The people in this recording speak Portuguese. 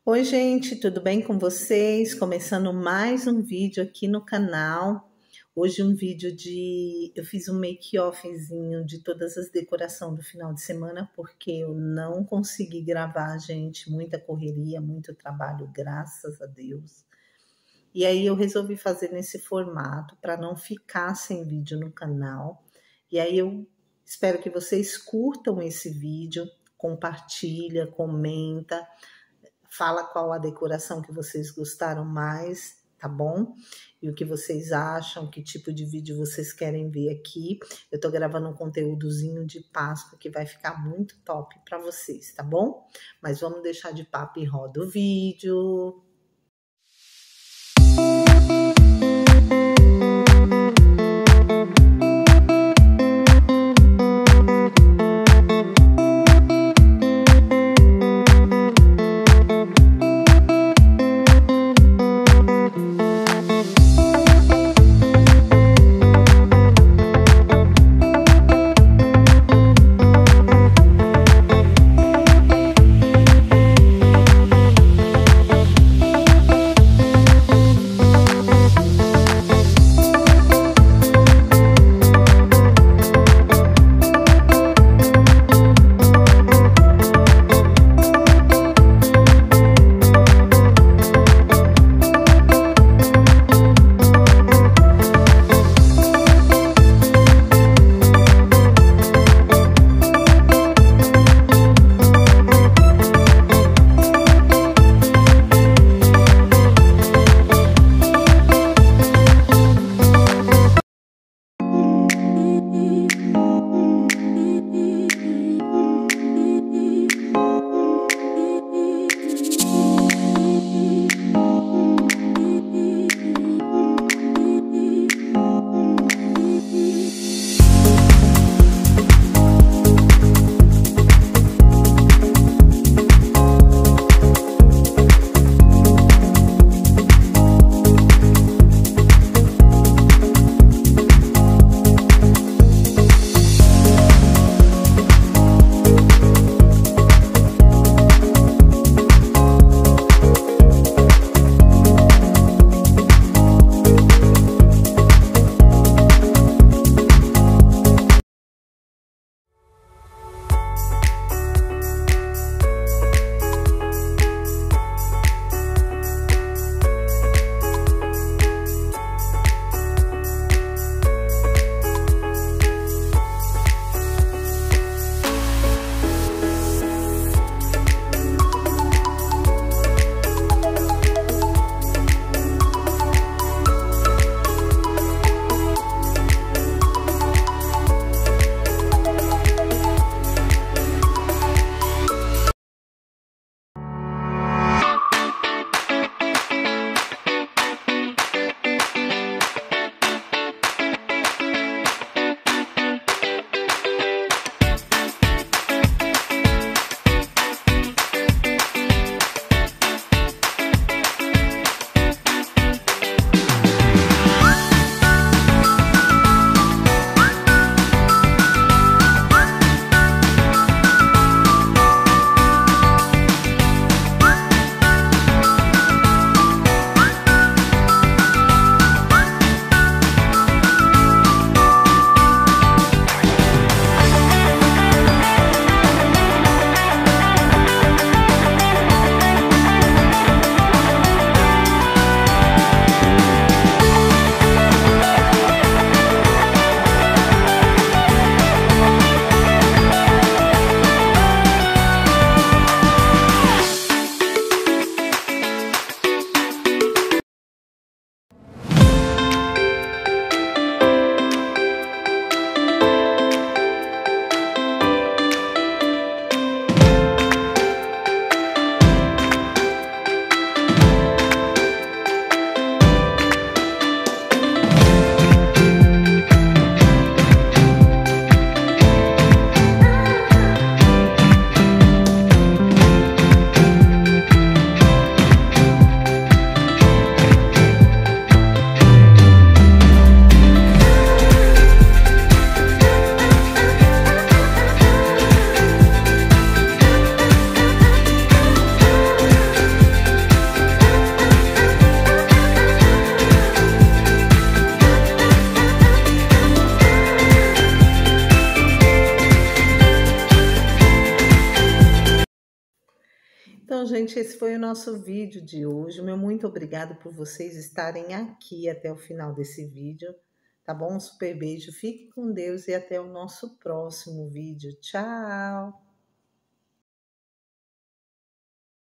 Oi, gente, tudo bem com vocês? Começando mais um vídeo aqui no canal. Hoje eu fiz um make-offzinho de todas as decorações do final de semana, porque eu não consegui gravar, gente, muita correria, muito trabalho, graças a Deus. E aí eu resolvi fazer nesse formato para não ficar sem vídeo no canal. E aí eu espero que vocês curtam esse vídeo, compartilha, comenta. Fala qual a decoração que vocês gostaram mais, tá bom? E o que vocês acham, que tipo de vídeo vocês querem ver aqui. Eu tô gravando um conteúdozinho de Páscoa que vai ficar muito top para vocês, tá bom? Mas vamos deixar de papo e roda o vídeo. Então, gente, esse foi o nosso vídeo de hoje. Meu muito obrigado por vocês estarem aqui até o final desse vídeo, tá bom? Um super beijo, fique com Deus e até o nosso próximo vídeo. Tchau!